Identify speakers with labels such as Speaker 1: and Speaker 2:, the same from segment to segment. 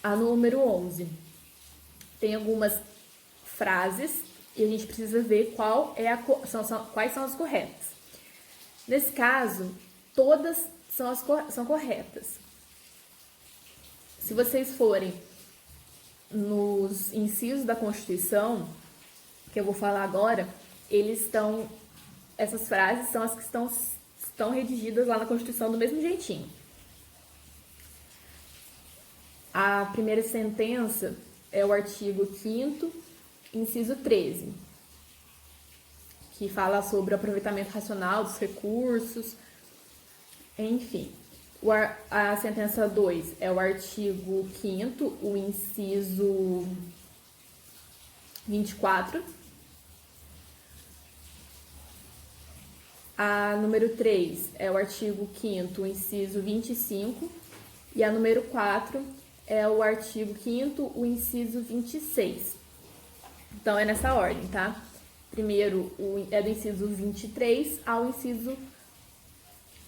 Speaker 1: A número 11 tem algumas frases e a gente precisa ver quais são as corretas. Nesse caso, todas são corretas. Se vocês forem nos incisos da Constituição, que eu vou falar agora, essas frases são as que estão redigidas lá na Constituição do mesmo jeitinho. A primeira sentença é o artigo 5º, inciso 13, que fala sobre o aproveitamento racional dos recursos, enfim. A sentença 2 é o artigo 5º, o inciso 24. A número 3 é o artigo 5º, o inciso 25. E a número 4 é o artigo 5º, o inciso 26. Então, é nessa ordem, tá? Primeiro é do inciso 23 ao inciso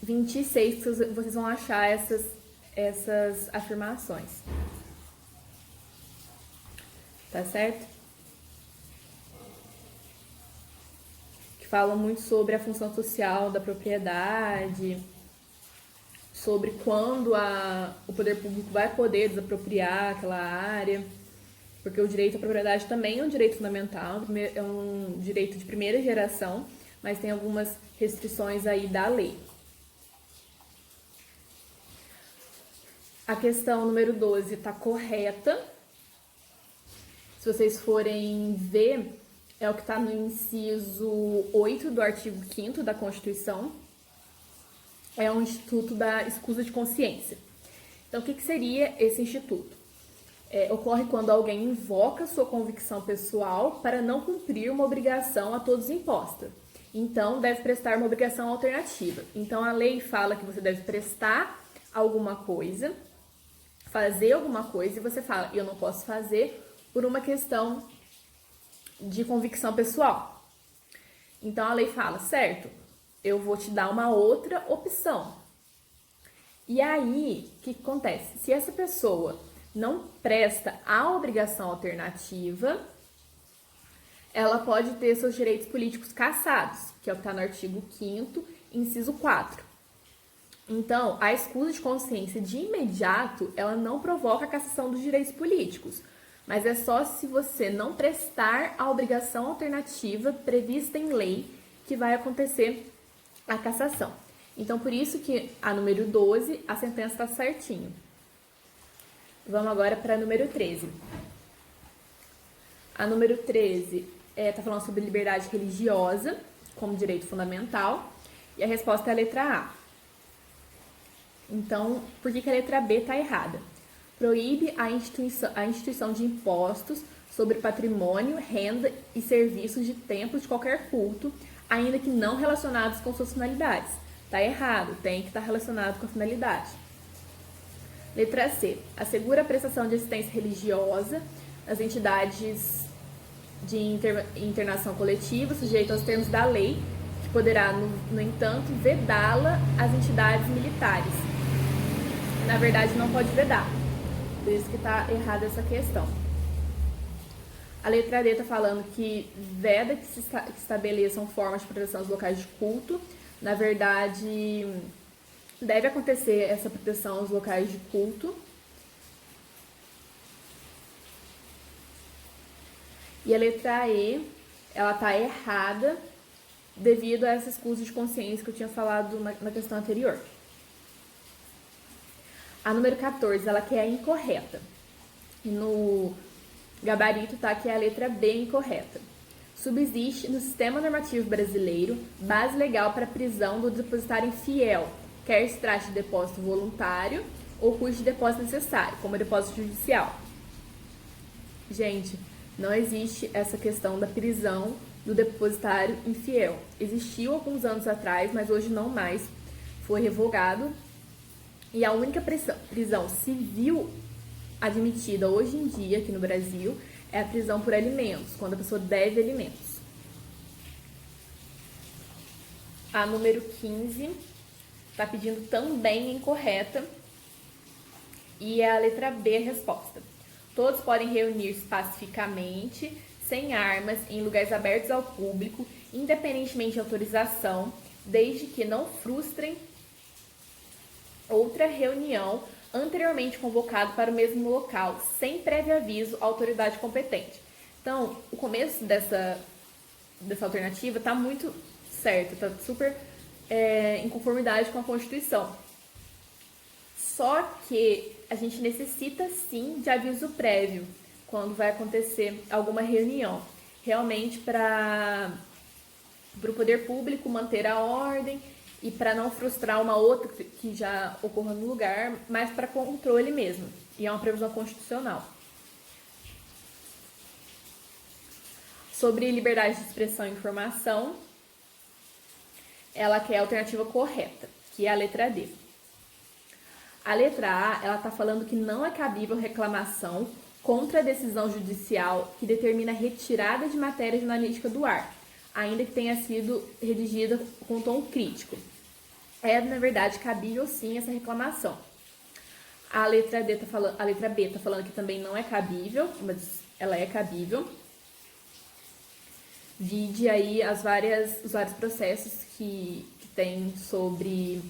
Speaker 1: 26, que vocês vão achar essas afirmações. Tá certo? Que falam muito sobre a função social da propriedade, sobre quando o poder público vai poder desapropriar aquela área, porque o direito à propriedade também é um direito fundamental, é um direito de primeira geração, mas tem algumas restrições aí da lei. A questão número 12 está correta. Se vocês forem ver, é o que está no inciso 8 do artigo 5º da Constituição. É um instituto da escusa de consciência. Então, o que seria esse instituto? Ocorre quando alguém invoca sua convicção pessoal para não cumprir uma obrigação a todos imposta. Então, deve prestar uma obrigação alternativa. Então, a lei fala que você deve prestar alguma coisa, fazer alguma coisa, e você fala, eu não posso fazer por uma questão de convicção pessoal. Então, a lei fala, certo, eu vou te dar uma outra opção. E aí, o que acontece? Se essa pessoa não presta a obrigação alternativa, ela pode ter seus direitos políticos cassados, que é o que está no artigo 5º, inciso 4. Então, a escusa de consciência de imediato, ela não provoca a cassação dos direitos políticos, mas é só se você não prestar a obrigação alternativa prevista em lei que vai acontecer a cassação. Então, por isso que a número 12, a sentença está certinho. Vamos agora para a número 13. A número 13 está falando sobre liberdade religiosa como direito fundamental, e a resposta é a letra A. Então, por que a letra B está errada? Proíbe a instituição de impostos sobre patrimônio, renda e serviços de templo de qualquer culto, ainda que não relacionados com suas finalidades. Está errado, tem que estar relacionado com a finalidade. Letra C. Assegura a prestação de assistência religiosa às entidades de internação coletiva, sujeito aos termos da lei, que poderá, no entanto, vedá-la às entidades militares. Na verdade, não pode vedar. Por isso que está errada essa questão. A letra D está falando que veda que se estabeleçam formas de proteção aos locais de culto. Na verdade, deve acontecer essa proteção aos locais de culto. E a letra E, ela está errada devido a essa escusa de consciência que eu tinha falado na questão anterior. A número 14, ela quer a incorreta. E no gabarito tá que é a letra B incorreta. Subsiste no sistema normativo brasileiro base legal para a prisão do depositário infiel, quer se trate de depósito voluntário ou cujo depósito necessário, como depósito judicial. Gente, não existe essa questão da prisão do depositário infiel. Existiu alguns anos atrás, mas hoje não mais. Foi revogado. E a única prisão civil admitida hoje em dia aqui no Brasil é a prisão por alimentos, quando a pessoa deve alimentos. A número 15 está pedindo também incorreta. E a letra B, a resposta. Todos podem reunir-se pacificamente, sem armas, em lugares abertos ao público, independentemente de autorização, desde que não frustrem outra reunião anteriormente convocada para o mesmo local, sem prévio aviso à autoridade competente. Então, o começo dessa alternativa está muito certo, está super em conformidade com a Constituição. Só que a gente necessita sim de aviso prévio quando vai acontecer alguma reunião, realmente para o poder público manter a ordem e para não frustrar uma outra que já ocorra no lugar, mas para controle mesmo. E é uma previsão constitucional. Sobre liberdade de expressão e informação, ela quer a alternativa correta, que é a letra D. A letra A, ela está falando que não é cabível reclamação contra a decisão judicial que determina a retirada de matéria jornalística do ar, ainda que tenha sido redigida com tom crítico. É, na verdade, cabível sim essa reclamação. A letra B está falando que também não é cabível, mas ela é cabível. Vide aí os vários processos que tem sobre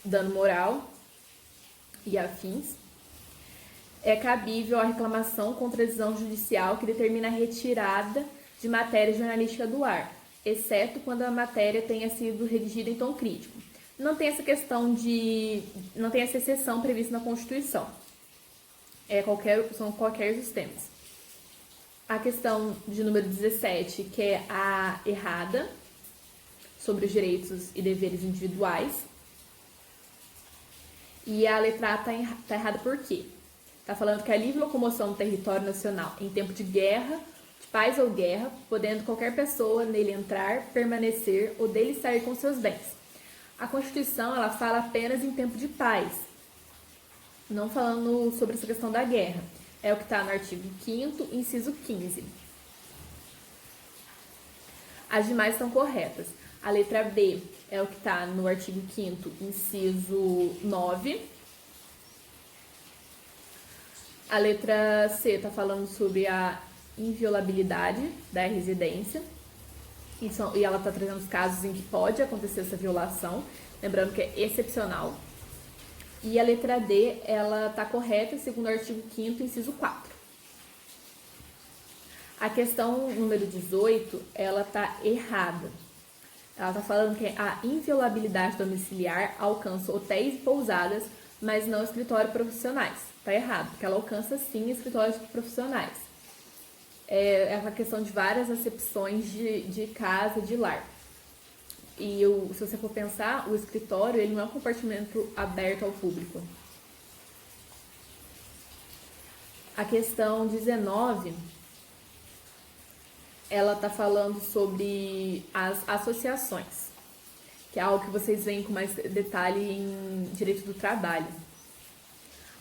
Speaker 1: dano moral e afins. É cabível a reclamação contra a decisão judicial que determina a retirada de matéria jornalística do ar, exceto quando a matéria tenha sido redigida em tom crítico. Não tem essa exceção prevista na Constituição. São qualquer os temas. A questão de número 17, que é a errada, sobre os direitos e deveres individuais. E a letra A tá errada por quê? Está falando que a livre locomoção no território nacional em tempo de guerra, de paz ou guerra, podendo qualquer pessoa nele entrar, permanecer ou dele sair com seus bens. A Constituição, ela fala apenas em tempo de paz, não falando sobre essa questão da guerra. É o que está no artigo 5º, inciso 15. As demais estão corretas. A letra B é o que está no artigo 5º, inciso 9. A letra C está falando sobre a inviolabilidade da residência. E ela está trazendo os casos em que pode acontecer essa violação. Lembrando que é excepcional. E a letra D, ela está correta segundo o artigo 5º, inciso 4. A questão número 18, ela está errada. Ela está falando que a inviolabilidade domiciliar alcança hotéis e pousadas, mas não escritórios profissionais. Está errado, porque ela alcança sim escritórios profissionais. É uma questão de várias acepções de casa, de lar. E se você for pensar, o escritório ele não é um compartimento aberto ao público. A questão 19, ela está falando sobre as associações, que é algo que vocês veem com mais detalhe em direito do trabalho.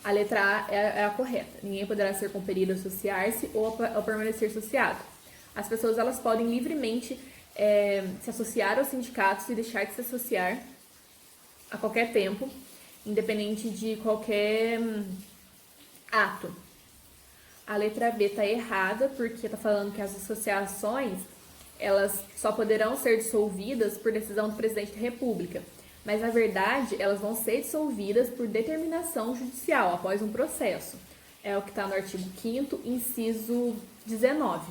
Speaker 1: A letra A é a correta. Ninguém poderá ser compelido a associar-se ou a permanecer associado. As pessoas elas podem livremente se associar aos sindicatos e deixar de se associar a qualquer tempo, independente de qualquer ato. A letra B está errada, porque está falando que as associações elas só poderão ser dissolvidas por decisão do presidente da República. Mas, na verdade, elas vão ser dissolvidas por determinação judicial, após um processo. É o que está no artigo 5º, inciso 19.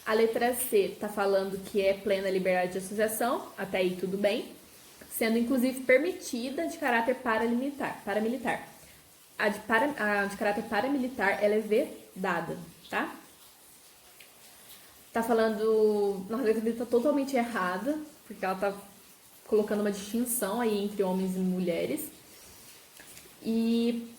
Speaker 1: A letra C está falando que é plena liberdade de associação, até aí tudo bem, sendo inclusive permitida de caráter paramilitar. A de caráter paramilitar, ela é vedada, tá? Tá falando... Nossa, a letra B está totalmente errada, porque ela está colocando uma distinção aí entre homens e mulheres. E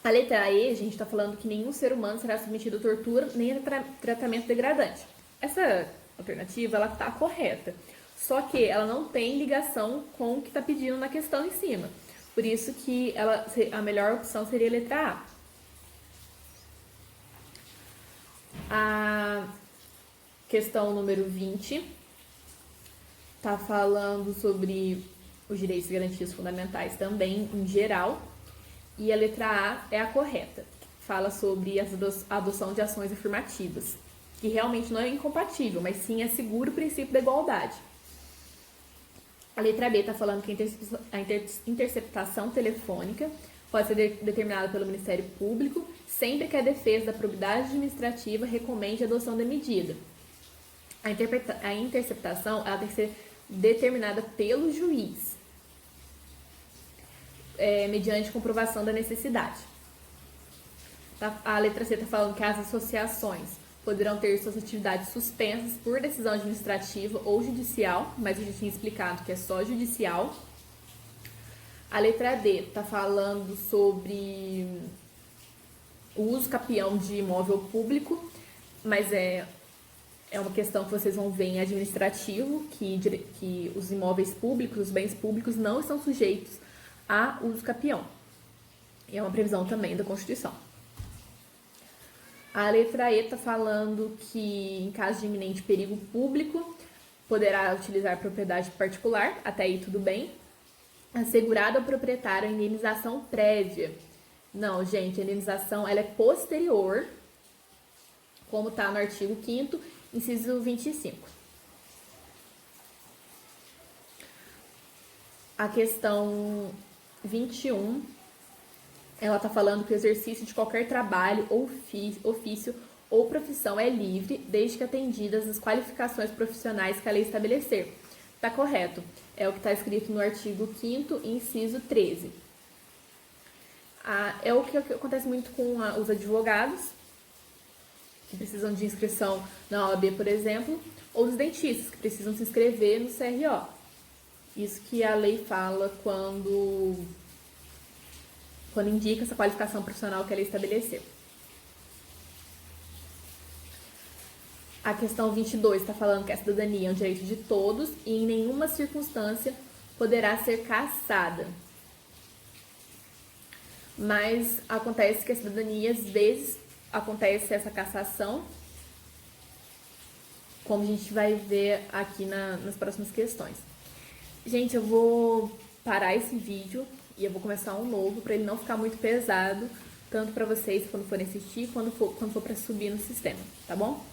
Speaker 1: a letra E, a gente está falando que nenhum ser humano será submetido a tortura nem a tratamento degradante. Essa alternativa, ela está correta. Só que ela não tem ligação com o que está pedindo na questão em cima. Por isso que a melhor opção seria a letra A. A questão número 20 está falando sobre os direitos e garantias fundamentais também, em geral. E a letra A é a correta, que fala sobre a adoção de ações afirmativas, que realmente não é incompatível, mas sim assegura o princípio da igualdade. A letra B está falando que a interceptação telefônica pode ser determinada pelo Ministério Público sempre que a defesa da probidade administrativa recomende a adoção da medida. A interceptação ela tem que ser determinada pelo juiz, mediante comprovação da necessidade. A letra C está falando que as associações poderão ter suas atividades suspensas por decisão administrativa ou judicial, mas eu já tinha explicado que é só judicial. A letra D está falando sobre o uso capião de imóvel público, mas é uma questão que vocês vão ver em administrativo, que os imóveis públicos, os bens públicos não estão sujeitos a uso capião. E é uma previsão também da Constituição. A letra E está falando que, em caso de iminente perigo público, poderá utilizar propriedade particular, até aí tudo bem. Assegurado ao proprietário a indenização prévia. Não, gente, a indenização ela é posterior, como está no artigo 5º, inciso 25. A questão 21, ela está falando que o exercício de qualquer trabalho, ou ofício ou profissão é livre, desde que atendidas as qualificações profissionais que a lei estabelecer. Está correto. É o que está escrito no artigo 5º, inciso 13. É o que acontece muito com os advogados, que precisam de inscrição na OAB, por exemplo, ou os dentistas, que precisam se inscrever no CRO. Isso que a lei fala quando indica essa qualificação profissional que a lei estabeleceu. A questão 22 está falando que a cidadania é um direito de todos e em nenhuma circunstância poderá ser cassada. Mas acontece que a cidadania, às vezes, acontece essa cassação, como a gente vai ver aqui nas próximas questões. Gente, eu vou parar esse vídeo e eu vou começar um novo para ele não ficar muito pesado, tanto para vocês quando forem assistir, quando for para subir no sistema, tá bom?